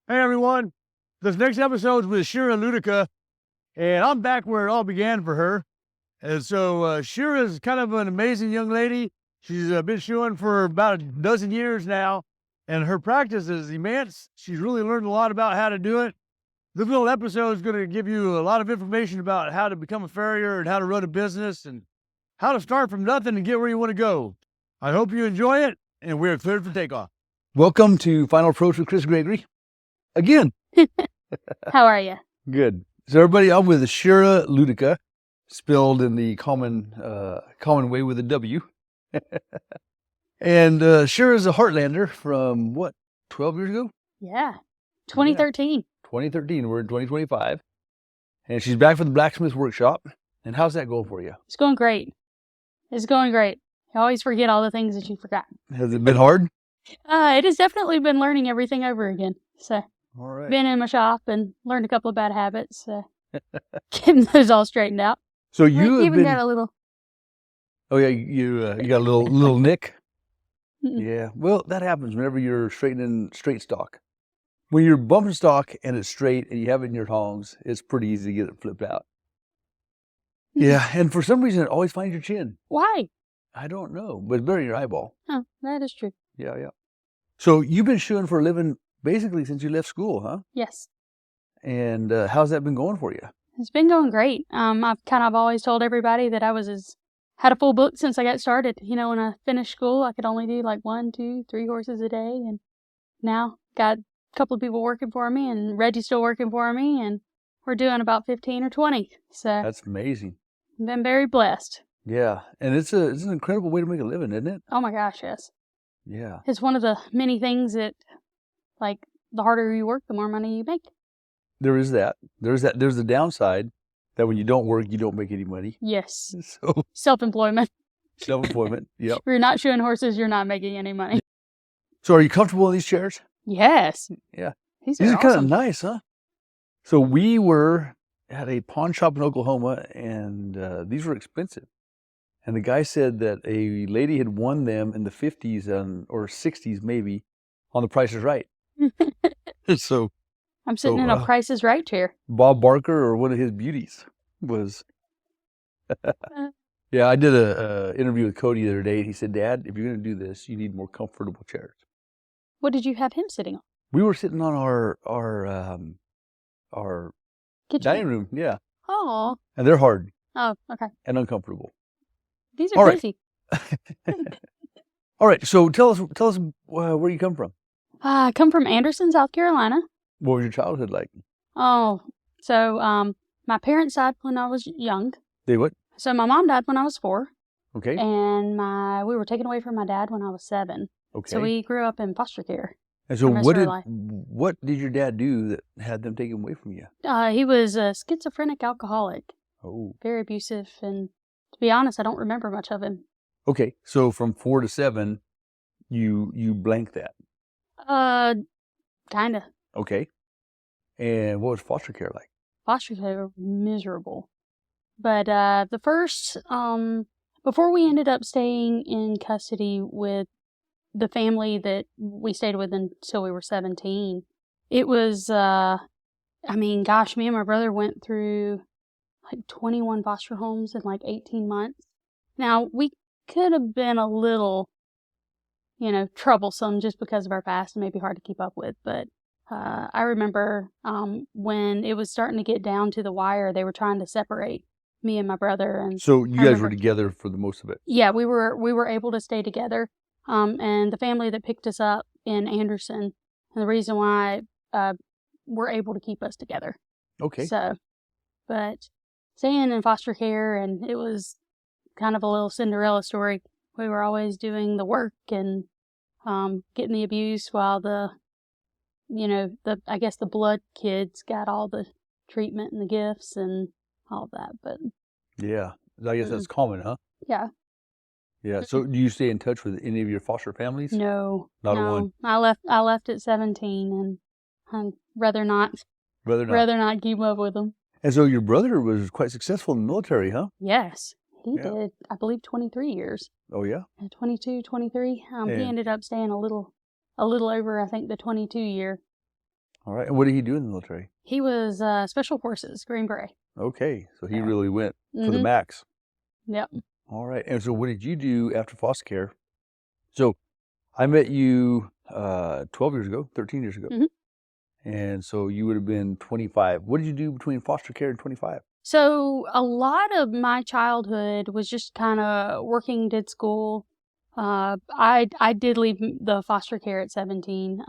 Hey everyone, this next episode is with Shearer Wludyka, and I'm back where it all began for her. And so Shearer is kind of an amazing young lady. She's been shoeing for about a dozen years now, and her practice is immense. She's really learned a lot about how to do it. This little episode is going to give you a lot of information about how to become a farrier and how to run a business and how to start from nothing and get where you want to go. I hope you enjoy it, and we're cleared for takeoff. Welcome to Final Approach with Chris Gregory. Again. How are you? Good. So everybody, I'm with Shearer Wludyka, spelled in the common way with a W. And Shearer's a Heartlander from what, 12 years ago? Yeah, 2013. 2013. We're in 2025, and she's back from the blacksmith workshop. And how's that going for you? It's going great. It's going great. You always forget all the things that you forgot. Has it been hard? It has definitely been learning everything over again. So, All right. been in my shop and learned a couple of bad habits. Getting those all straightened out. So you have even been. got a little. Oh yeah, you got a little nick. Mm-mm. Yeah. Well, that happens whenever you're straightening straight stock. When you're bumping stock and it's straight and you have it in your tongs, it's pretty easy to get it flipped out. Yeah, and for some reason it always finds your chin. Why? I don't know, but it's better than your eyeball. Oh, that is true. Yeah. So you've been shoeing for a living basically since you left school, huh? Yes. And how's that been going for you? It's been going great. I've kind of always told everybody that had a full book since I got started. You know, when I finished school, I could only do like 1, 2, 3 horses a day. And now got a couple of people working for me, and Reggie's still working for me, and we're doing about 15 or 20. So That's amazing. I've been very blessed. Yeah, and it's an incredible way to make a living, isn't it? Oh my gosh, yes. Yeah. It's one of the many things that, like, the harder you work, the more money you make. There is that. There's the downside that when you don't work, you don't make any money. Yes. So Self-employment. self-employment. Yep. If you're not shoeing horses, you're not making any money. So are you comfortable in these chairs? Yes. Yeah. These These are are kind of awesome. nice, huh? So we were at a pawn shop in Oklahoma, and these were expensive. And the guy said that a lady had won them in the 50s or 60s maybe on The Price is Right. So I'm sitting in a Price is Right chair. Bob Barker, or one of his beauties, was. Yeah, I did a interview with Cody the other day, and he said, "Dad, if you're going to do this, you need more comfortable chairs." What did you have him sitting on? We were sitting on our Kitchen. dining room, yeah, Oh. and they're hard Oh, okay. and uncomfortable. These are All right. busy. All right, so tell us where you come from. I come from Anderson, South Carolina. What was your childhood like? Oh, so my parents died when I was young. They what? So my mom died when I was 4, Okay. and we were taken away from my dad when I was 7. Okay. So we grew up in foster care. And so for most of our life. what did your dad do that had them taken away from you? He was a schizophrenic alcoholic, Oh. very abusive, and to be honest, I don't remember much of him. Okay, so from 4 to 7, you blank that. Kinda. Okay. And what was foster care like? Foster care were miserable. But the first, before we ended up staying in custody with the family that we stayed with until we were 17, it was, me and my brother went through like 21 foster homes in like 18 months. Now, we could have been a little, troublesome just because of our past and maybe hard to keep up with, but I remember when it was starting to get down to the wire, they were trying to separate me and my brother. And so you guys were together for the most of it? Yeah, we were able to stay together. And the family that picked us up in Anderson, and the reason why we're able to keep us together. Okay. So, but staying in foster care, and it was kind of a little Cinderella story. We were always doing the work and getting the abuse while the blood kids got all the treatment and the gifts and all that. But yeah, I guess that's common, huh? Yeah. Yeah. So do you stay in touch with any of your foster families? No. Not one. I left at 17, and I'd rather not keep up with them. And so your brother was quite successful in the military, huh? Yes. He did, I believe, 23 years. Oh, yeah? 22, 23. He ended up staying a little over, I think, the 22 year. All right. And what did he do in the military? He was Special Forces, Green Beret. Okay. So he Yeah. really went for the max. Yep. All right. And so what did you do after foster care? So I met you 12 years ago, 13 years ago. And so you would have been 25. What did you do between foster care and 25? So a lot of my childhood was just kind of working, did school. I did leave the foster care at 17.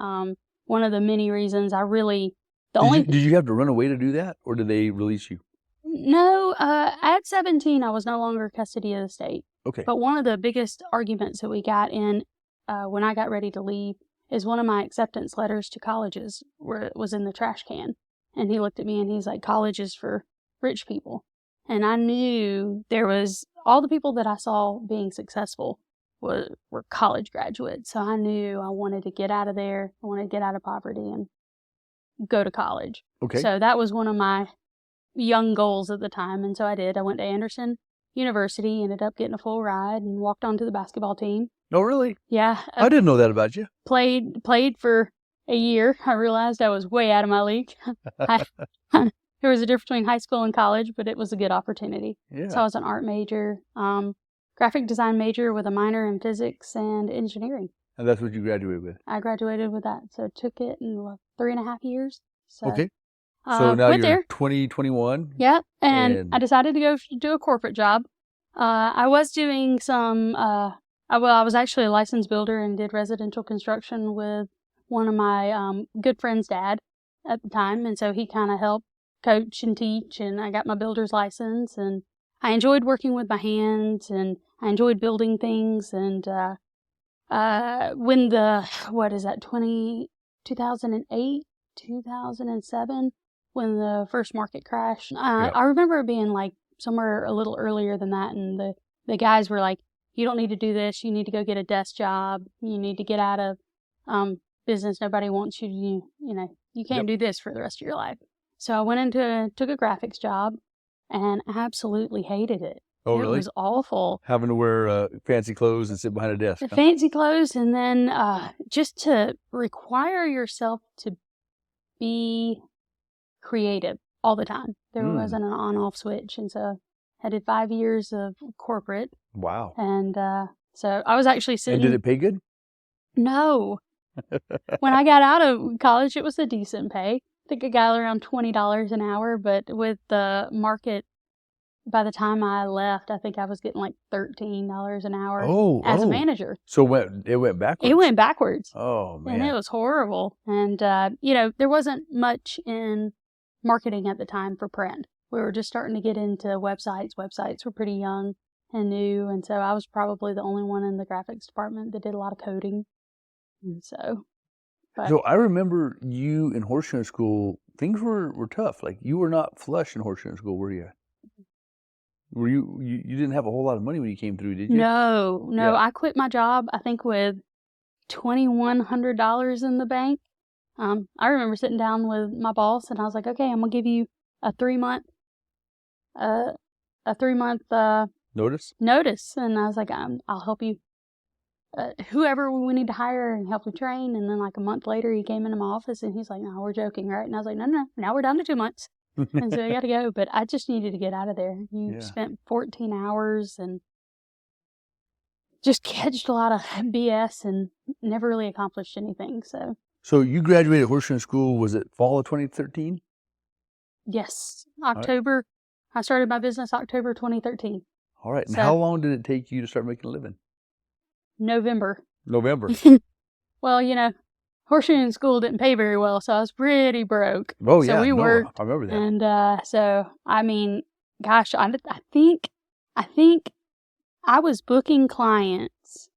One of the many reasons Did you have to run away to do that, or did they release you? No, at 17, I was no longer custody of the state. Okay. But one of the biggest arguments that we got in when I got ready to leave is one of my acceptance letters to colleges was in the trash can. And he looked at me and he's like, college is for rich people. And I knew there was all the people that I saw being successful were college graduates. So I knew I wanted to get out of there. I wanted to get out of poverty and go to college. Okay. So that was one of my young goals at the time. And so I did. I went to Anderson University, ended up getting a full ride and walked onto the basketball team. Oh, really? Yeah. I didn't know that about you. Played for a year. I realized I was way out of my league. There was a difference between high school and college, but it was a good opportunity. Yeah. So I was an art major, graphic design major with a minor in physics and engineering. And that's what you graduated with? I graduated with that. So took it in 3.5 years. So, okay. So now went you're there. 20, 21? Yeah. And I decided to go do a corporate job. I was doing some, I was actually a licensed builder and did residential construction with one of my good friend's dad at the time. And so he kind of helped coach and teach, and I got my builder's license, and I enjoyed working with my hands, and I enjoyed building things. And when 2008, 2007, when the first market crashed, I remember it being like somewhere a little earlier than that, and the guys were like, you don't need to do this, you need to go get a desk job, you need to get out of business, nobody wants you to, you can't do this for the rest of your life. So I went took a graphics job and absolutely hated it. Oh, really? It was awful. Having to wear fancy clothes and sit behind a desk. Fancy clothes, and then just to require yourself to be creative all the time. There wasn't an on-off switch, and so I did 5 years of corporate. Wow. And so I was actually sitting... And did it pay good? No. When I got out of college, it was a decent pay. I think I got around $20 an hour, but with the market, by the time I left, I think I was getting like $13 an hour as a manager. So it went backwards? It went backwards. Oh, man. And it was horrible. And, there wasn't much in marketing at the time for print. We were just starting to get into websites. Websites were pretty young and new, and so I was probably the only one in the graphics department that did a lot of coding. And so... So I remember you in Horseshoeing School, things were tough. Like, you were not flush in Horseshoeing School, were you? Were you didn't have a whole lot of money when you came through, did you? No. Yeah. I quit my job, I think, with $2,100 in the bank. I remember sitting down with my boss, and I was like, okay, I'm going to give you a 3-month notice. And I was like, I'll help you. Whoever we need to hire and help me train. And then like a month later, he came into my office and he's like, no, we're joking, right? And I was like, no, now we're down to 2 months. And so I got to go. But I just needed to get out of there. You spent 14 hours and just catched a lot of BS and never really accomplished anything. So you graduated Horseshoeing School, was it fall of 2013? Yes. October. Right. I started my business October 2013. All right. And how long did it take you to start making a living? November. Well, Horseshoeing School didn't pay very well, so I was pretty broke. Oh, so yeah. we worked. I remember that. And so, I mean, gosh, I think I was booking clients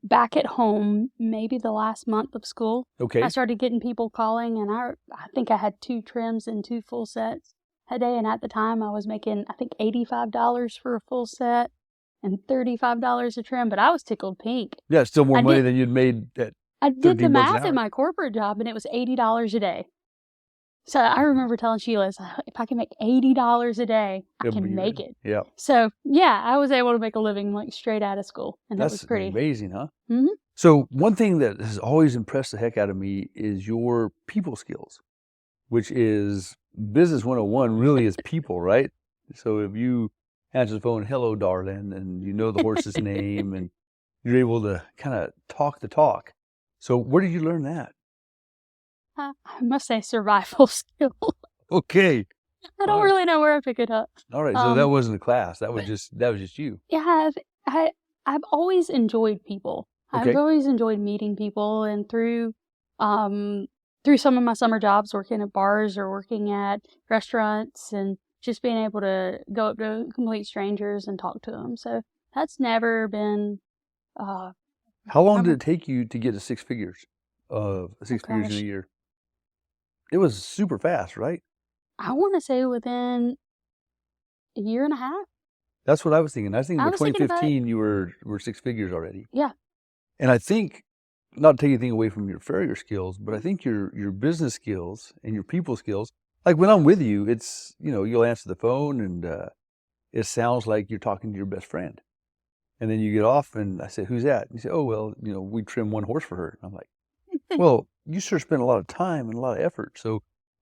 back at home maybe the last month of school. Okay. I started getting people calling, and I think I had 2 trims and 2 full sets a day. And at the time, I was making, I think, $85 for a full set and $35 a trim, but I was tickled pink. Yeah, still more money than you'd made at I did the math in my corporate job, and it was $80 a day. So I remember telling Sheila, if I can make $80 a day, I It'll can be make good. it. Yeah. So yeah, I was able to make a living like straight out of school, and that was That's pretty. amazing, huh? Mhm. So one thing that has always impressed the heck out of me is your people skills, which is business 101 really is people, right? So if you answer the phone, hello, darling, and you know the horse's name and you're able to kind of talk the talk. So where did you learn that? I must say survival skill. Okay. I don't really know where I pick it up. All right. So that wasn't a class. That was just you. Yeah, I've always enjoyed people. Okay. I've always enjoyed meeting people, and through some of my summer jobs, working at bars or working at restaurants, and just being able to go up to complete strangers and talk to them. So that's never been. How long did it take you to get to six figures in a year? It was super fast, right? I want to say within a year and a half. That's what I was thinking. I was thinking by I was thinking about 2015 you were six figures already. Yeah. And I think, not to take anything away from your farrier skills, but I think your business skills and your people skills, like when I'm with you, it's, you'll answer the phone and it sounds like you're talking to your best friend. And then you get off and I say, who's that? And you say, oh, well, we trim one horse for her. And I'm like, well, you sure spent a lot of time and a lot of effort.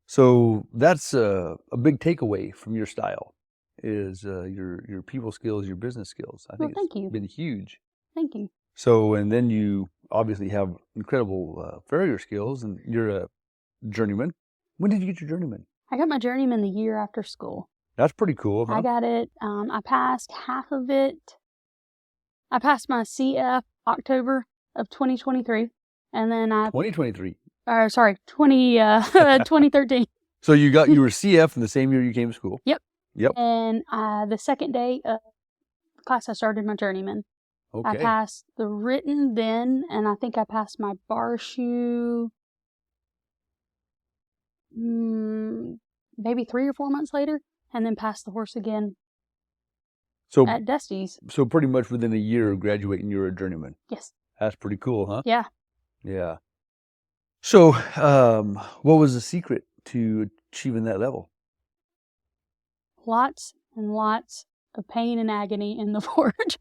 So that's a big takeaway from your style is your people skills, your business skills. I think it's been huge. Thank you. So, and then you obviously have incredible farrier skills, and you're a journeyman. When did you get your journeyman? I got my journeyman the year after school. That's pretty cool, huh? I got it. I passed half of it. I passed my CF October of 2023, and then 2023. Sorry, 2013. So you were CF in the same year you came to school. Yep. Yep. And the second day of class, I started my journeyman. Okay. I passed the written then, and I think I passed my bar shoe maybe 3 or 4 months later, and then passed the horse again at Dusty's. So pretty much within a year of graduating, you were a journeyman. Yes. That's pretty cool, huh? Yeah. Yeah. So what was the secret to achieving that level? Lots and lots of pain and agony in the forge.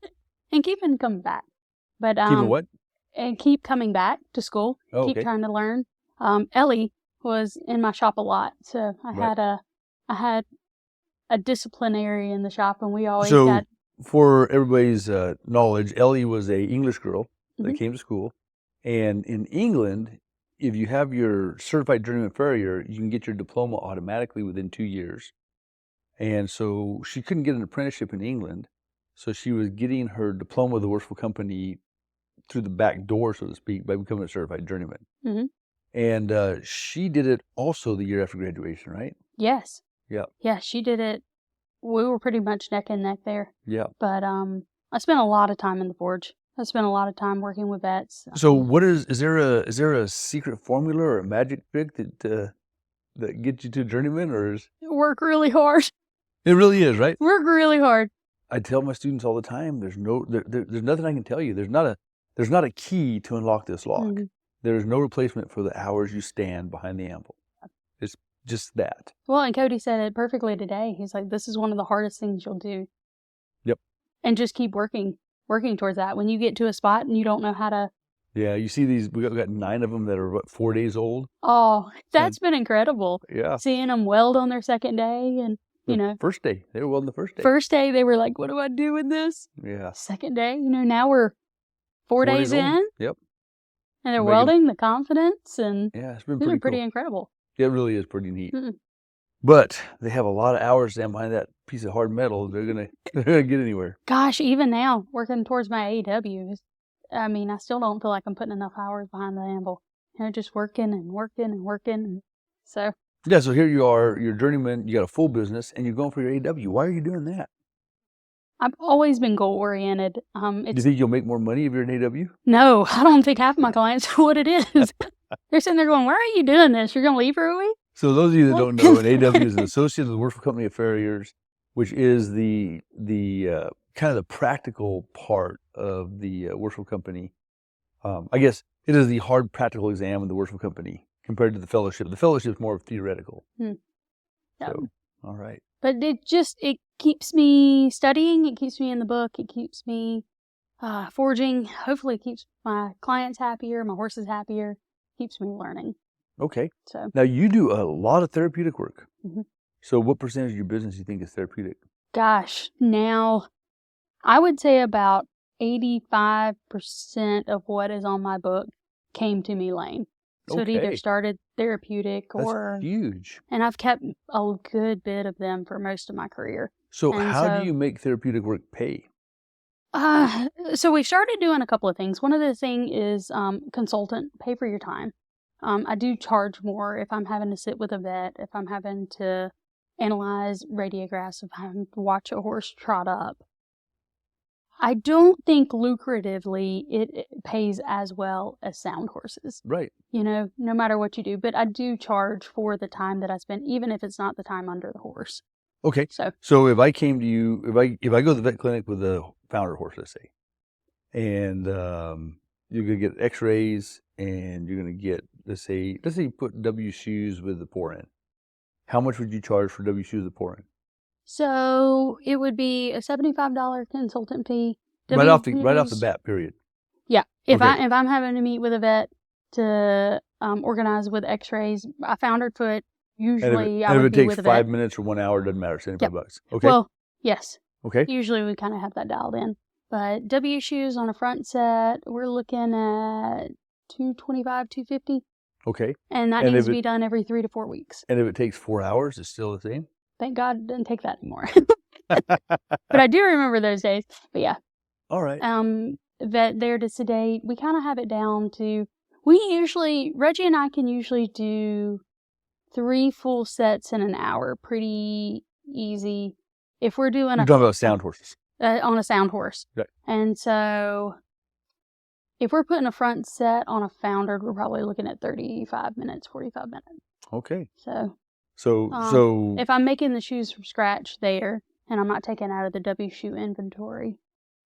And keeping coming back. But keeping what? And keep coming back to school. Oh, keep trying to learn. Ellie was in my shop a lot, so I had a disciplinary in the shop, and we always got. For everybody's knowledge, Ellie was a English girl that came to school, and in England, if you have your certified journeyman farrier, you can get your diploma automatically within 2 years. And so she couldn't get an apprenticeship in England. So she was getting her diploma with the Horseshoer Company through the back door, so to speak, by becoming a certified journeyman. Mm-hmm. And she did it also the year after graduation, right? Yes. Yeah. Yeah, she did it. We were pretty much neck and neck there. Yeah. But I spent a lot of time in the forge. I spent a lot of time working with vets. So what is there a secret formula or a magic trick that gets you to journeyman, or is work really hard? It really is, right? Work really hard. I tell my students all the time, there's nothing I can tell you. There's not a key to unlock this lock. Mm-hmm. There's no replacement for the hours you stand behind the anvil. It's just that. Well, and Cody said it perfectly today. He's like, this is one of the hardest things you'll do. Yep. And just keep working towards that. When you get to a spot and you don't know how to. Yeah, you see these, we got 9 of them that are, 4 days old? Oh, that's been incredible. Yeah. Seeing them weld on their second day and. First day. They were welding the first day. First day, they were like, what do I do with this? Yeah. Second day, now we're 4 days in. Yep. And they're welding the confidence, and yeah, it's been pretty incredible. It really is pretty neat. Mm-hmm. But they have a lot of hours down behind that piece of hard metal. They're gonna get anywhere. Gosh, even now, working towards my AEW, I still don't feel like I'm putting enough hours behind the anvil. Just working and working and working. So. Yeah, so here you are, you're a journeyman, you got a full business, and you're going for your AW. Why are you doing that? I've always been goal-oriented. Do you think you'll make more money if you're an AW? No, I don't think half of my clients know what it is. They're sitting there going, why are you doing this? You're going to leave for a week? So those of you that don't know, an AW is an associate of the Horseshoer Company of Farriers, which is the kind of the practical part of the Horseshoer Company. I guess it is the hard practical exam of the Horseshoer Company, compared to the fellowship. The fellowship is more theoretical. Yep. So, all right. But it keeps me studying. It keeps me in the book. It keeps me forging. Hopefully it keeps my clients happier, my horses happier, keeps me learning. Okay. So Now you do a lot of therapeutic work. Mhm. So what percentage of your business do you think is therapeutic? gosh, now I would say about 85% of what is on my book came to me lane. So it either Okay. started Therapeutic That's or, huge. and I've kept a good bit of them for most of my career. So And how so- do you make therapeutic work pay? So we've started doing a couple of things. One of the things is consultant, pay for your time. I do charge more if I'm having to sit with a vet, if I'm having to analyze radiographs, if I'm having to watch a horse trot up. I don't think lucratively it pays as well as sound horses, Right. no matter what you do. But I do charge for the time that I spend, even if it's not the time under the horse. Okay. So So if I came to you, if I go to the vet clinic with a founder horse, let's say, and you're gonna get X-rays, and you're gonna get let's say you put W shoes with the pour in. How much would you charge for W shoes with the pour in? So it would be a $75 consultant fee. Right off the WQs bat, period. Yeah. If Okay. I'm having to meet with a vet to organize with X-rays, I found her foot. Usually, I And if would it be takes with a 5 vet. minutes or 1 hour, it doesn't matter. $75 Yep. bucks. Okay. Well, yes. Okay. Usually, we kind of have that dialed in. But W shoes on a front set, we're looking at $225, $250, Okay. and that And needs if to be done every 3 to 4 weeks. And if it takes 4 hours, it's still the same. Thank God it doesn't take that anymore. But I do remember those days. But yeah. All right. Vet there to sedate. We kind of have it down to, Reggie and I can usually do 3 full sets in an hour. Pretty easy. If we're doing You're talking about sound horses. on a sound horse. Right. And so if we're putting a front set on a founder, we're probably looking at 35 minutes, 45 minutes. Okay. So if I'm making the shoes from scratch there, and I'm not taking out of the W shoe inventory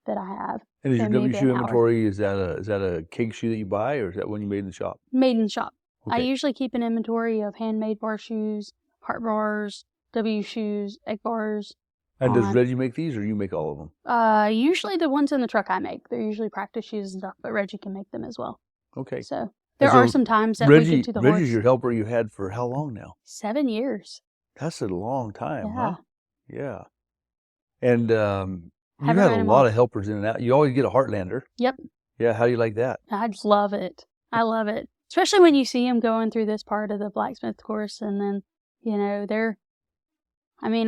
that I have. And is your then maybe W shoe an hour. inventory, is that a cake shoe that you buy, or is that one you made in the shop? Made in shop. I Okay. usually keep an inventory of handmade bar shoes, heart bars, W shoes, egg bars. And does on- Reggie make these, or you make all of them? Usually the ones in the truck I make. They're usually practice shoes and stuff, but Reggie can make them as well. Okay. So there so are some times that we Reggie, get to the Reggie's horse. your helper you had for how long now? 7 years. That's a long time, Yeah. huh? Yeah. And you Haven't had ran a him lot off. of helpers in and out. You always get a Heartlander. Yep. Yeah. How do you like that? I just love it. I love it. Especially when you see them going through this part of the blacksmith course, and then,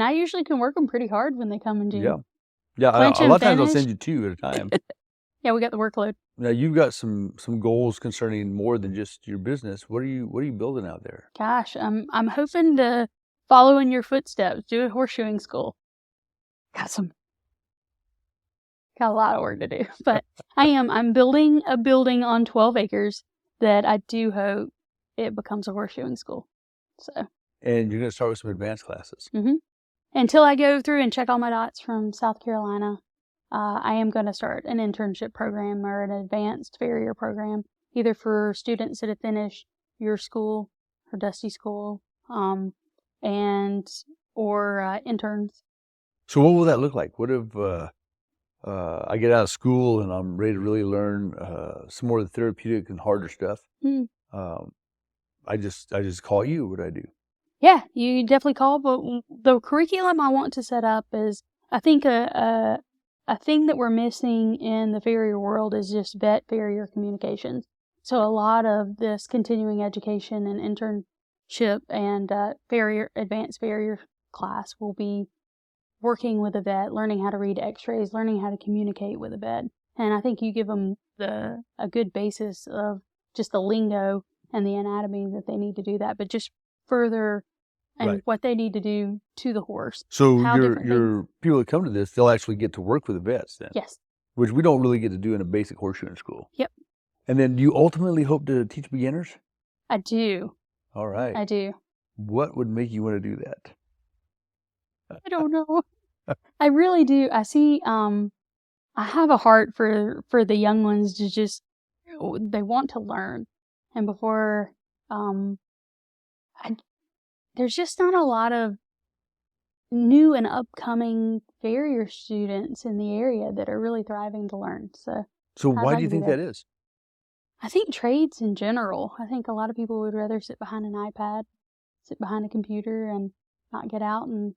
I usually can work them pretty hard when they come and do. Yeah. Yeah. Clinch A and lot of times I'll finish. send you 2 at a time. Yeah, we got the workload. Now you've got some goals concerning more than just your business. What are you building out there? Gosh, I'm hoping to follow in your footsteps, do a horseshoeing school. Got a lot of work to do, but I'm building a building on 12 acres that I do hope it becomes a horseshoeing school. So And you're going to start with some advanced classes. until I go through and check all my dots from South Carolina, I am going to start an internship program or an advanced farrier program, either for students that have finished your school or Dusty school, or interns. So what will that look like? What if I get out of school and I'm ready to really learn some more of the therapeutic and harder stuff? I just call you. What do I do? Yeah, you definitely call. But the curriculum I want to set up is, I think a thing that we're missing in the farrier world is just vet farrier communications. So a lot of this continuing education and internship and advanced farrier class will be working with a vet, learning how to read X-rays, learning how to communicate with a vet. And I think you give them a good basis of just the lingo and the anatomy that they need to do that, but just further and Right. what they need to do to the horse. So How your different people that come to this, they'll actually get to work with the vets then, Yes. which we don't really get to do in a basic horseshoeing school. Yep. And then do you ultimately hope to teach beginners? I do. All right. I do. What would make you want to do that? I don't know. I really do. I see, I have a heart for the young ones to just, they want to learn. And before, there's just not a lot of new and upcoming farrier students in the area that are really thriving to learn. So I'd why like do you to be think there. that is? I think trades in general. I think a lot of people would rather sit behind an iPad, sit behind a computer, and not get out and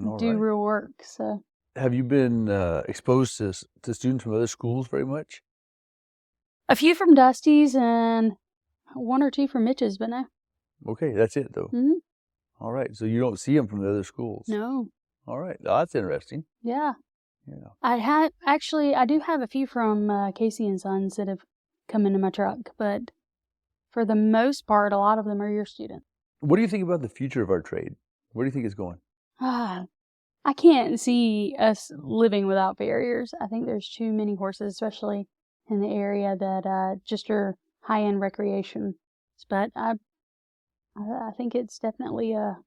All do right. real work. So Have you been exposed to students from other schools very much? a few from Dusty's and one or two from Mitch's, but no. Okay, that's it though. Mm-hmm. All right, so you don't see them from the other schools. No. All right, oh, that's interesting. Yeah. Yeah. I do have a few from Casey and Sons that have come into my truck, but for the most part, a lot of them are your students. What do you think about the future of our trade? Where do you think it's going? I can't see us living without farriers. I think there's too many horses, especially in the area, that just are high-end recreation. But I think it's definitely a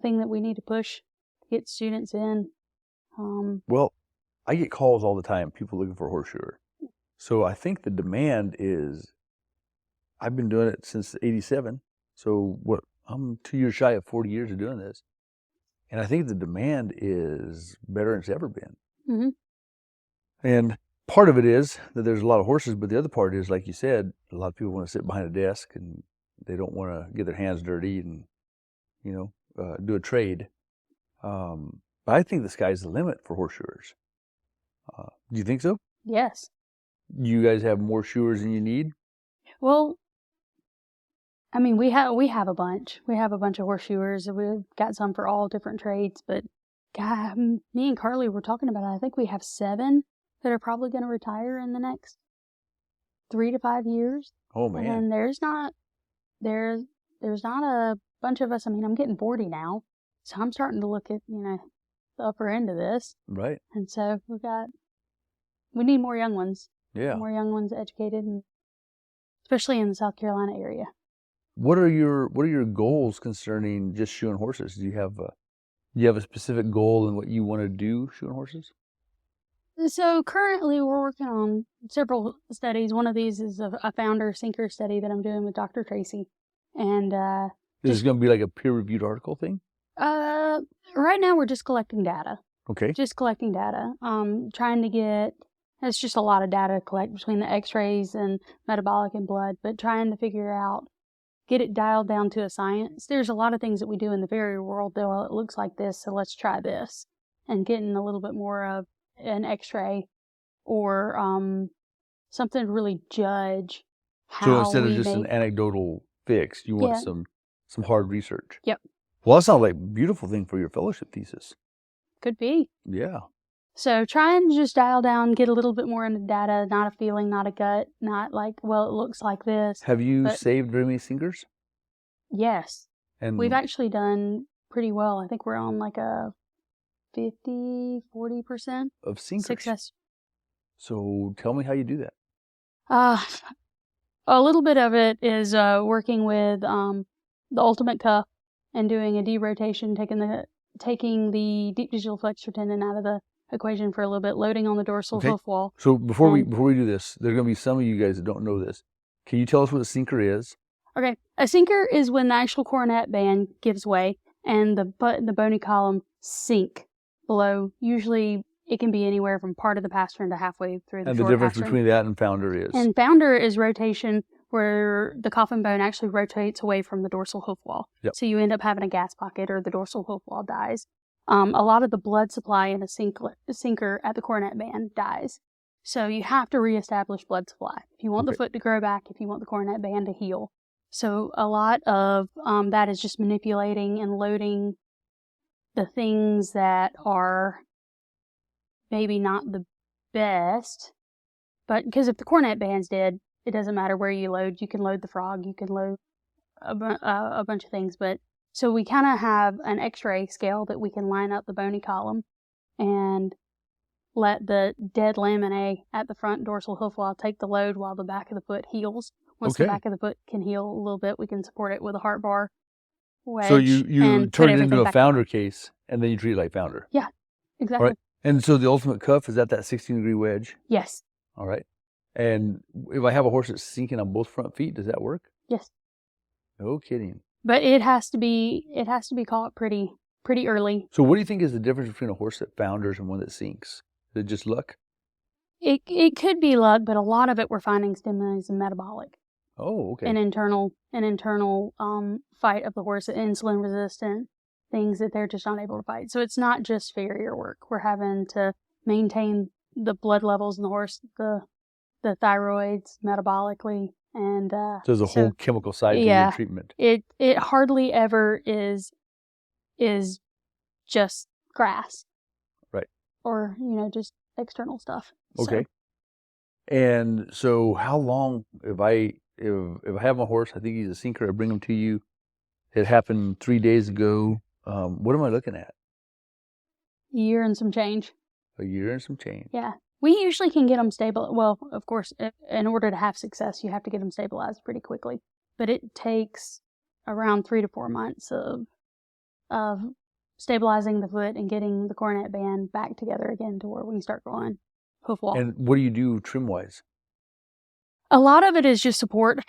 thing that we need to push to get students in. Well, I get calls all the time, people looking for a horseshoer. So I think the demand is, I've been doing it since '87. So I'm 2 years shy of 40 years of doing this. And I think the demand is better than it's ever been. Mm-hmm. And part of it is that there's a lot of horses, but the other part is, like you said, a lot of people want to sit behind a desk and they don't want to get their hands dirty and, do a trade. But I think the sky's the limit for horseshoers. Do you think so? Yes. You guys have more shoers than you need? Well, I mean, we have a bunch. We have a bunch of horseshoers. We've got some for all different trades. But, God, me and Carly were talking about it. I think we have 7 that are probably going to retire in the next 3 to 5 years. Oh man! And there's not a bunch of us. I mean, I'm getting 40 now, so I'm starting to look at the upper end of this. Right. And so we need more young ones. Yeah. More young ones educated, and especially in the South Carolina area. What are your goals concerning just shoeing horses? Do you have a specific goal in what you want to do shoeing horses? So currently we're working on several studies. One of these is a founder sinker study that I'm doing with Dr. Tracy. And Is this going to be like a peer-reviewed article thing? right now we're just collecting data. Okay. Just collecting data. Trying to get, it's just a lot of data to collect between the x-rays and metabolic and blood, but trying to figure out, get it dialed down to a science. There's a lot of things that we do in the farrier world that, well, it looks like this, so let's try this. And getting a little bit more of an x-ray or something to really judge how So instead of we just an make. anecdotal fix, you want Yeah. some hard research. Yep. Well, that sounds like a beautiful thing for your fellowship thesis. Could be. Yeah. So trying to just dial down, get a little bit more into data, not a feeling, not a gut, not like, well, it looks like this. Have you But- saved very many sinkers? Yes. And We've actually done pretty well. I think we're on like a 40% of sinkers. success. So tell me how you do that. A little bit of it is working with the ultimate cuff and doing a derotation, taking the deep digital flexor tendon out of the equation for a little bit, loading on the dorsal Okay. hoof wall. So before we do this, there's going to be some of you guys that don't know this. Can you tell us what a sinker is? Okay, a sinker is when the actual coronet band gives way and the bony column sink below. Usually it can be anywhere from part of the pastern to halfway through the And the short difference pastern. between that and founder is? And founder is rotation, where the coffin bone actually rotates away from the dorsal hoof wall. Yep. So you end up having a gas pocket or the dorsal hoof wall dies. A lot of the blood supply in a sinker at the coronet band dies. So you have to reestablish blood supply if you want the Okay. foot to grow back, if you want the coronet band to heal. So a lot of that is just manipulating and loading the things that are maybe not the best. But because if the coronet band's dead, it doesn't matter where you load. You can load the frog, you can load a bunch of things. But so we kind of have an x-ray scale that we can line up the bony column and let the dead laminae at the front dorsal hoof wall take the load while the back of the foot heals. Once the Okay. back of the foot can heal a little bit, we can support it with a heart bar wedge. So you and put turn it into everything a back founder case, and then you treat it like founder. Exactly. All right. And so the ultimate cuff is at that 16-degree wedge. Yes. All right. And if I have a horse that's sinking on both front feet, does that work? Yes. No kidding. But it has to be caught pretty early. So what do you think is the difference between a horse that founders and one that sinks? Is it just luck? It could be luck, but a lot of it we're finding stems in metabolic. Oh, okay. An internal fight of the horse, insulin resistant things that they're just not able to fight. So it's not just farrier work. We're having to maintain the blood levels in the horse, the thyroids metabolically, and so there's a whole chemical side to your treatment. It hardly ever is just grass, right? Or just external stuff. Okay. So. And so, how long if I have my horse, I think he's a sinker, I bring him to you. It happened 3 days ago. What am I looking at? A year and some change. A year and some change. Yeah. We usually can get them stable. Well, of course, in order to have success, you have to get them stabilized pretty quickly. But it takes around 3 to 4 months of stabilizing the foot and getting the coronet band back together again to where we can start growing hoof wall. And what do you do trim-wise? A lot of it is just support.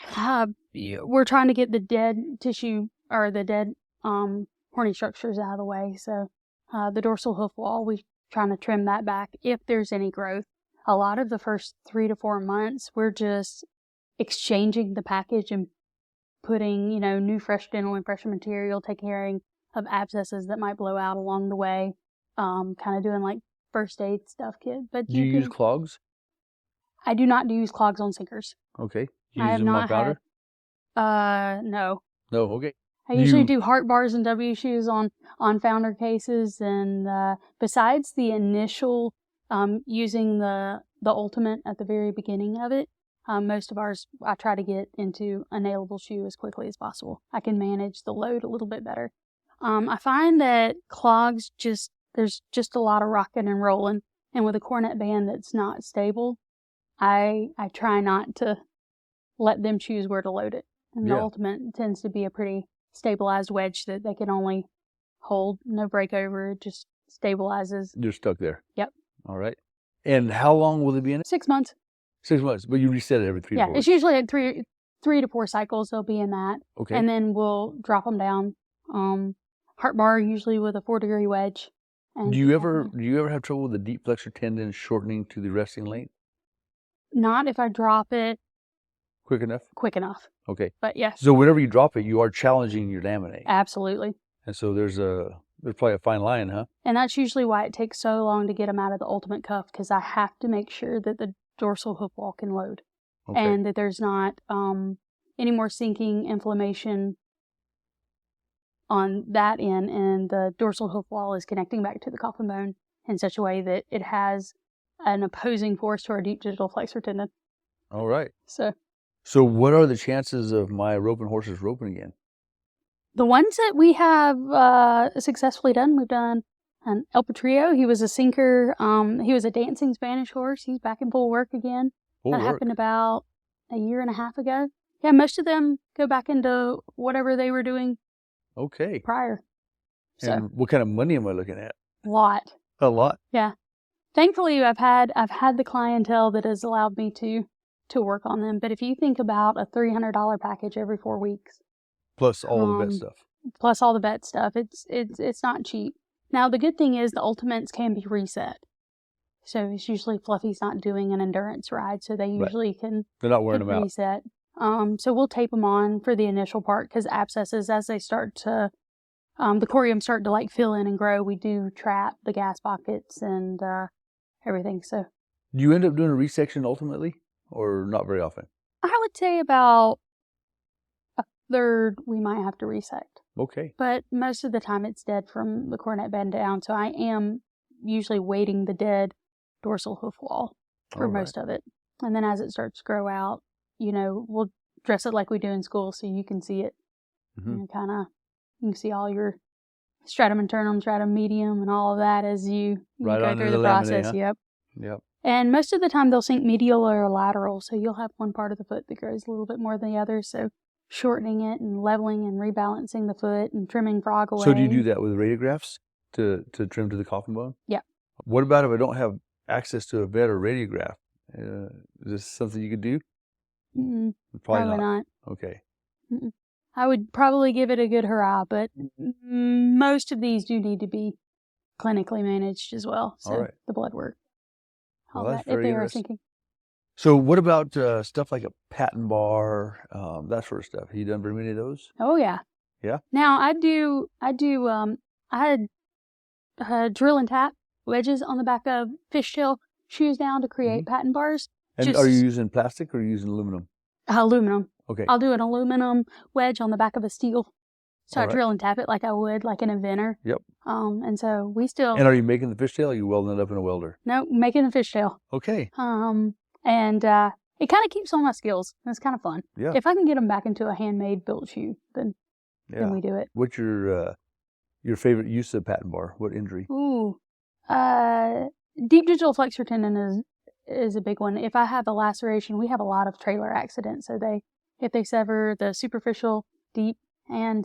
We're trying to get the dead tissue or the dead horny structures out of the way. So the dorsal hoof wall, we're trying to trim that back if there's any growth. A lot of the first 3 to 4 months, we're just exchanging the package and putting, new fresh dental and fresh material, taking care of abscesses that might blow out along the way. Kind of doing like first aid stuff, kid. But do you use clogs? I do not use clogs on sinkers. Okay. Do you use them on powder? No. No, okay. I usually do heart bars and W shoes on founder cases, and besides the initial using the ultimate at the very beginning of it, most of ours I try to get into a nailable shoe as quickly as possible. I can manage the load a little bit better. I find that clogs there's just a lot of rocking and rolling, and with a coronet band that's not stable, I try not to let them choose where to load it. And the ultimate tends to be a pretty stabilized wedge that they can only hold, no breakover, it just stabilizes. You're stuck there. Yep. All right. And how long will it be in it? 6 months. 6 months, but you reset it every 3 to 4 weeks. Yeah, it's usually like three to 4 cycles they'll be in that. Okay. And then we'll drop them down. Heart bar usually with a 4-degree wedge. And do you ever have trouble with the deep flexor tendon shortening to the resting length? Not if I drop it quick enough. Okay. But yes. So whenever you drop it, you are challenging your laminate. Absolutely. And so there's probably a fine line, huh? And that's usually why it takes so long to get them out of the ultimate cuff, because I have to make sure that the dorsal hoof wall can load, and that there's not any more sinking inflammation on that end, and the dorsal hoof wall is connecting back to the coffin bone in such a way that it has an opposing force to our deep digital flexor tendon. All right. So what are the chances of my roping horses roping again? The ones that we have successfully done, we've done an El Patrio. He was a sinker. He was a dancing Spanish horse. He's back in full work again. That happened about a year and a half ago. Yeah, most of them go back into whatever they were doing prior. And what kind of money am I looking at? A lot. A lot? Yeah. Thankfully, I've had the clientele that has allowed me to work on them. But if you think about a $300 package every 4 weeks. Plus all the vet stuff. Plus all the vet stuff. It's not cheap. Now, the good thing is the ultimates can be reset. So it's usually Fluffy's not doing an endurance ride, so they usually can They're not wearing them out. Reset. So we'll tape them on for the initial part, because abscesses, as they start to, the corium start to like fill in and grow, we do trap the gas pockets and everything. So do you end up doing a resection ultimately, or not very often? I would say about a third we might have to resect. Okay. But most of the time it's dead from the coronet bend down, so I am usually waiting the dead dorsal hoof wall for most of it. And then as it starts to grow out, we'll dress it like we do in school so you can see it. You can see all your stratum internum, stratum medium, and all of that as you go through the process. Huh? Yep. And most of the time they'll sink medial or lateral, so you'll have one part of the foot that grows a little bit more than the other. So shortening it and leveling and rebalancing the foot and trimming frog away. So do you do that with radiographs to trim to the coffin bone? Yeah. What about if I don't have access to a vet or radiograph? Is this something you could do? Probably not. Okay. Mm-mm. I would probably give it a good hurrah, but most of these do need to be clinically managed as well. So All right. the blood work, all Well, that's that, if very they are interesting. thinking. So what about stuff like a patent bar, that sort of stuff? Have you done very many of those? Oh yeah. Yeah? Now I had drill and tap wedges on the back of fishtail shoes down to create patent bars. And are you using plastic or are you using aluminum? Aluminum. Okay. I'll do an aluminum wedge on the back of a steel. So All I right. drill and tap it like I would, like an inventor. Yep. And so we still. And are you making the fishtail or are you welding it up in a welder? No, making a fishtail. Okay. And it kind of keeps all my skills. It's kind of fun. Yeah. If I can get them back into a handmade built shoe, then we do it. What's your favorite use of patent bar? What injury? Ooh, deep digital flexor tendon is a big one. If I have a laceration, we have a lot of trailer accidents. So if they sever the superficial, deep, and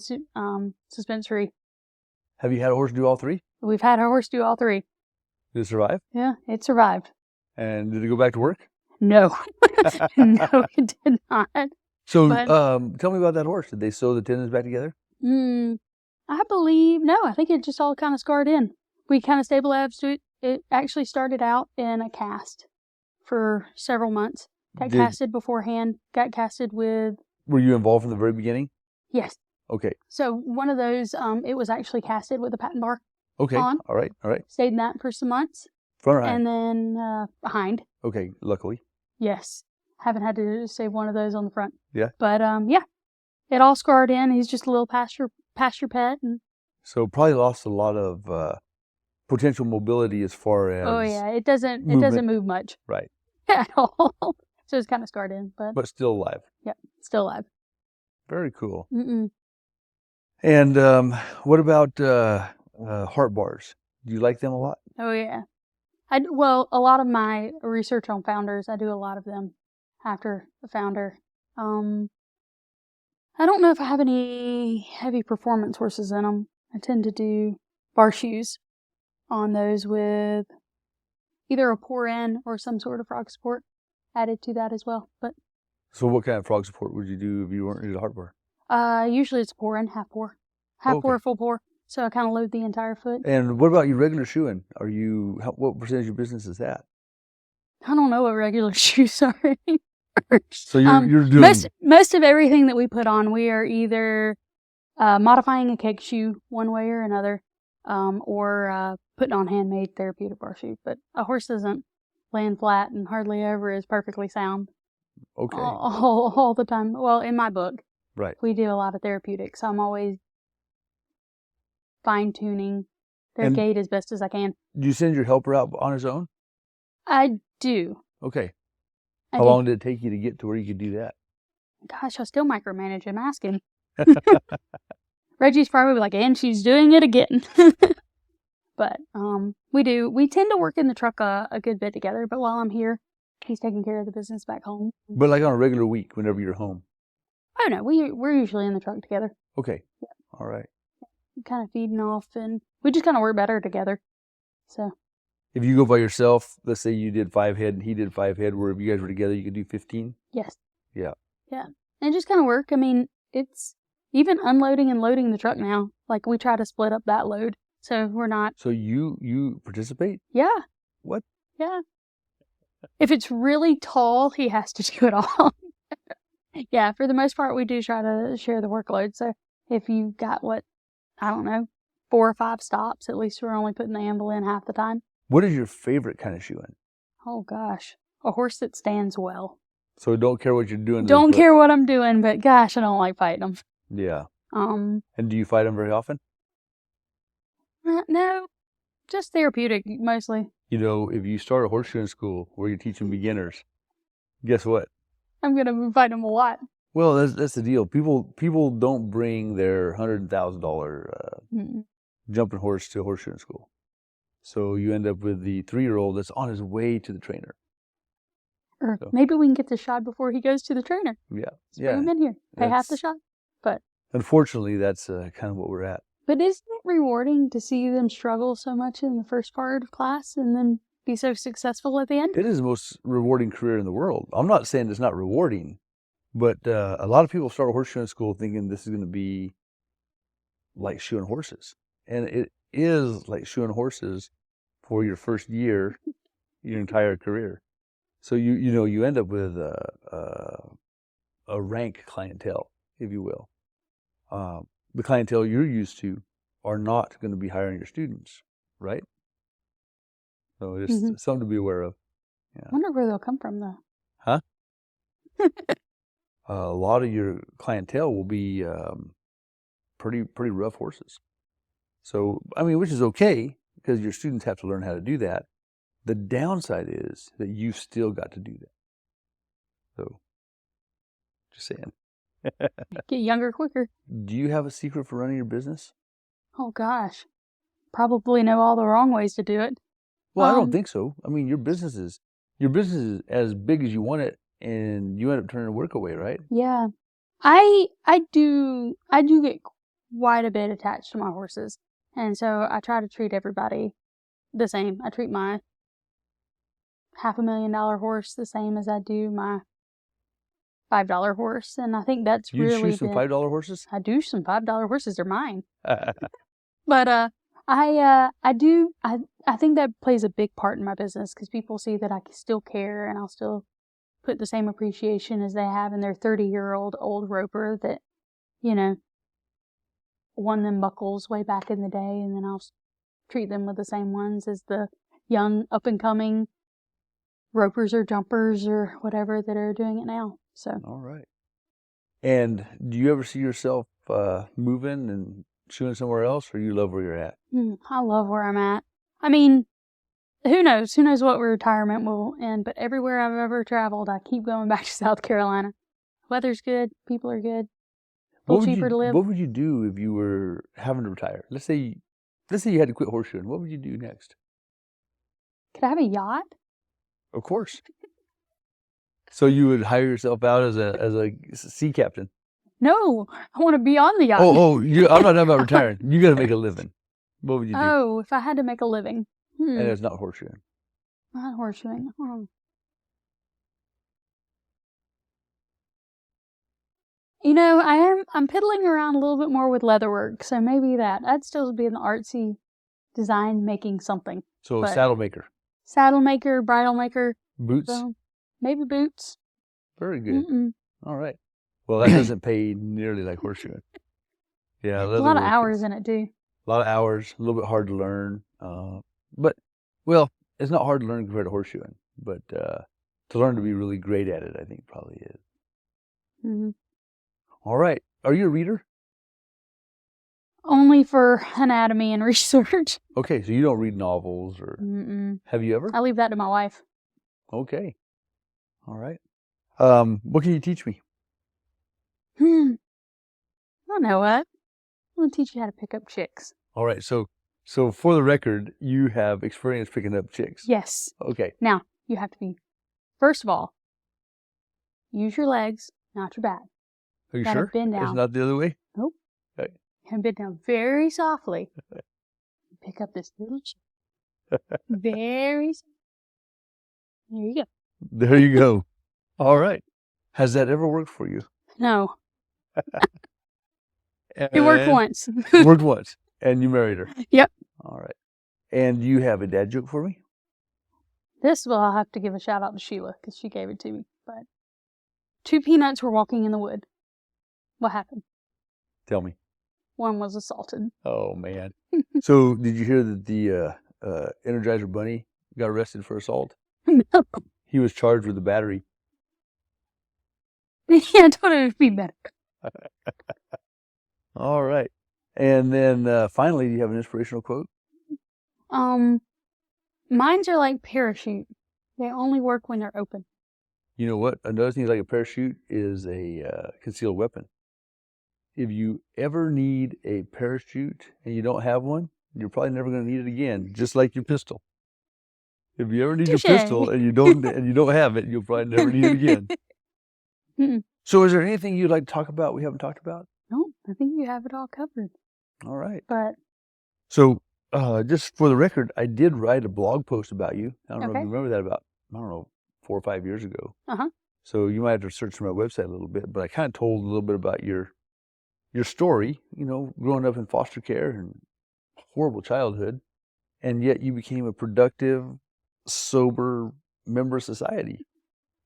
suspensory. Have you had a horse do all three? We've had our horse do all three. Did it survive? Yeah, it survived. And did it go back to work? No, no, it did not. So tell me about that horse. Did they sew the tendons back together? I believe, no, I think it just all kind of scarred in. We kind of stabilized it. It actually started out in a cast for several months. Got casted beforehand, got casted with... Were you involved from the very beginning? Yes. Okay. So one of those, it was actually casted with a patent bar. Okay. On. All right. Stayed in that for some months. Front or behind? And then behind. Okay, luckily. Yes. Haven't had to save one of those on the front. Yeah. But yeah, it all scarred in. He's just a little pasture pet. And so probably lost a lot of potential mobility as far as... Oh yeah, it doesn't move much. Right. At all. So it's kind of scarred in, but still alive. Yep, still alive. Very cool. Mm-mm. And what about heart bars? Do you like them a lot? Oh yeah. Well, a lot of my research on founders, I do a lot of them after the founder. I don't know if I have any heavy performance horses in them. I tend to do bar shoes on those with either a pour in or some sort of frog support added to that as well. But so what kind of frog support would you do if you weren't into heart bar? Usually it's pour in, half pour. Half pour, full pour. So I kind of load the entire foot. And what about your regular shoeing? What percentage of your business is that? I don't know what regular shoes are anymore. So you're doing... Most of everything that we put on, we are either modifying a keg shoe one way or another, or putting on handmade therapeutic bar shoe. But a horse doesn't land flat and hardly ever is perfectly sound. Okay. All the time. Well, in my book, right, we do a lot of therapeutic, so I'm always fine-tuning their gait as best as I can. Do you send your helper out on his own? I do. Okay. How long did it take you to get to where you could do that? Gosh, I still micromanage him. Ask him. Reggie's probably like, and she's doing it again. But we tend to work in the truck a good bit together. But while I'm here, he's taking care of the business back home. But like on a regular week, whenever you're home? Oh no, we're usually in the truck together. Okay. Yeah. All right. Kind of feeding off, and we just kind of work better together. So. If you go by yourself, let's say you did 5 head and he did 5 head, where if you guys were together, you could do 15? Yes. Yeah. Yeah. And just kind of work. I mean, it's even unloading and loading the truck now. Like, we try to split up that load. So we're not. So you participate? Yeah. What? Yeah. If it's really tall, he has to do it all. Yeah. For the most part, we do try to share the workload. So if you got 4 or 5 stops, at least we're only putting the amble in half the time. What is your favorite kind of shoeing? Oh, gosh. A horse that stands well. So don't care what you're doing. Don't care what I'm doing, but gosh, I don't like fighting them. Yeah. And do you fight them very often? No, just therapeutic mostly. You know, if you start a horseshoeing school where you're teaching beginners, guess what? I'm going to fight them a lot. Well, that's the deal. People don't bring their $100,000 jumping horse to a horseshoeing school. So you end up with the 3-year-old that's on his way to the trainer. Or maybe we can get the shot before he goes to the trainer. Yeah. Just bring him in here. Pay half the shot. But unfortunately, that's kind of what we're at. But isn't it rewarding to see them struggle so much in the first part of class and then be so successful at the end? It is the most rewarding career in the world. I'm not saying it's not rewarding, But a lot of people start horseshoeing school thinking this is going to be like shoeing horses. And it is like shoeing horses for your first year, your entire career. So you end up with a rank clientele, if you will. The clientele you're used to are not going to be hiring your students, right? So it's something to be aware of. I wonder where they'll come from, though. Huh? A lot of your clientele will be pretty rough horses. So, I mean, which is okay because your students have to learn how to do that. The downside is that you've still got to do that. So, just saying. Get younger quicker. Do you have a secret for running your business? Oh, gosh. Probably know all the wrong ways to do it. Well, I don't think so. I mean, your business is as big as you want it, and you end up turning work away, right? Yeah. I do get quite a bit attached to my horses. And so I try to treat everybody the same. I treat my $500,000 horse the same as I do my $5 horse. And I think that's You really shoot some $5 horses? I do some $5 horses. They're mine. But I think that plays a big part in my business because people see that I still care and I'll still put the same appreciation as they have in their 30-year-old old roper that, won them buckles way back in the day, and then I'll treat them with the same ones as the young up-and-coming ropers or jumpers or whatever that are doing it now. So. All right. And do you ever see yourself moving and shooting somewhere else, or you love where you're at? I love where I'm at. I mean, who knows? Who knows what retirement will end, but everywhere I've ever traveled, I keep going back to South Carolina. Weather's good. People are good. A little cheaper to live. What would you do if you were having to retire? Let's say you had to quit horseshoeing. What would you do next? Could I have a yacht? Of course. So you would hire yourself out as a sea captain? No, I want to be on the yacht. I'm not talking about retiring. You got to make a living. What would you do? Oh, if I had to make a living. And it's not horseshoeing. Not horseshoeing. Oh. I'm piddling around a little bit more with leatherwork, so maybe that. I'd still be in the artsy design making something. So saddle maker. Saddle maker, bridle maker. Boots? So maybe boots. Very good. All right. Well, that doesn't pay nearly like horseshoeing. Yeah. A lot of hours in it, too. A lot of hours, a little bit hard to learn. But it's not hard to learn compared to horseshoeing. But to learn to be really great at it, I think probably is. Mm-hmm. All right. Are you a reader? Only for anatomy and research. Okay, so you don't read novels or... Have you ever? I leave that to my wife. Okay. All right. What can you teach me? I don't know what. I'm going to teach you how to pick up chicks. All right, so for the record, you have experience picking up chicks. Yes. Okay. Now, you have to be, first of all, use your legs, not your back. Are you sure? Bend down. It's not the other way? Nope. Okay. And bend down very softly. Pick up this little chick. Very softly. There you go. There you go. All right. Has that ever worked for you? No. It worked once. Worked once. And you married her? Yep. All right. And you have a dad joke for me? I'll have to give a shout out to Sheila because she gave it to me. But 2 peanuts were walking in the wood. What happened? Tell me. One was assaulted. Oh, man. So did you hear that the Energizer Bunny got arrested for assault? No. He was charged with a battery. Yeah, I told it would be better. All right. And then finally, do you have an inspirational quote? Mines are like parachute. They only work when they're open. You know what? Another thing like a parachute is a concealed weapon. If you ever need a parachute and you don't have one, you're probably never going to need it again, just like your pistol. If you ever need your pistol and you don't have it, you'll probably never need it again. So is there anything you'd like to talk about we haven't talked about? No, I think you have it all covered. All right. But so just for the record, I did write a blog post about you. I don't know if you remember that, about, 4 or 5 years ago. Uh-huh. So you might have to search through my website a little bit, but I kind of told a little bit about your story, you know, growing up in foster care and horrible childhood, and yet you became a productive, sober member of society.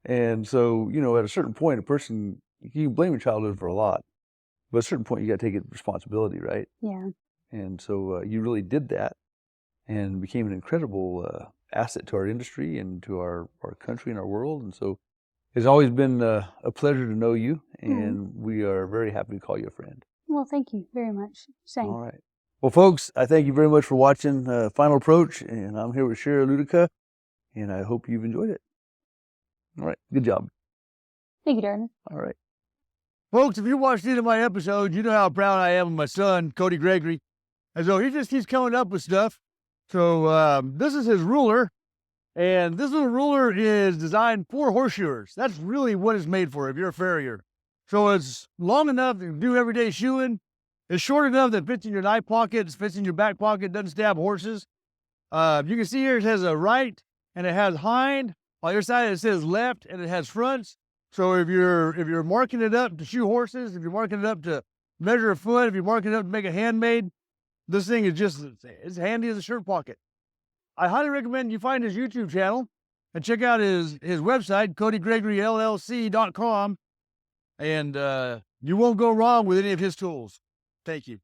And so, you know, at a certain point, a person, you can blame your childhood for a lot, but at a certain point, you got to take responsibility, right? Yeah. And so you really did that and became an incredible asset to our industry and to our country and our world. And so it's always been a pleasure to know you, and we are very happy to call you a friend. Well, thank you very much. Same. All right. Well, folks, I thank you very much for watching Final Approach, and I'm here with Shearer Wludyka, and I hope you've enjoyed it. All right. Good job. Thank you, Darren. All right. Folks, if you watched any of my episodes, you know how proud I am of my son, Cody Gregory. And so he just keeps coming up with stuff. So this is his ruler. And this little ruler is designed for horseshoers. That's really what it's made for if you're a farrier. So it's long enough to do everyday shoeing. It's short enough that it fits in your knife pocket, it fits in your back pocket, doesn't stab horses. You can see here it has a right and it has hind. On your side it says left and it has fronts. So if you're marking it up to shoe horses, if you're marking it up to measure a foot, if you're marking it up to make a handmade, this thing is just as handy as a shirt pocket. I highly recommend you find his YouTube channel and check out his website, CodyGregoryLLC.com, and you won't go wrong with any of his tools. Thank you.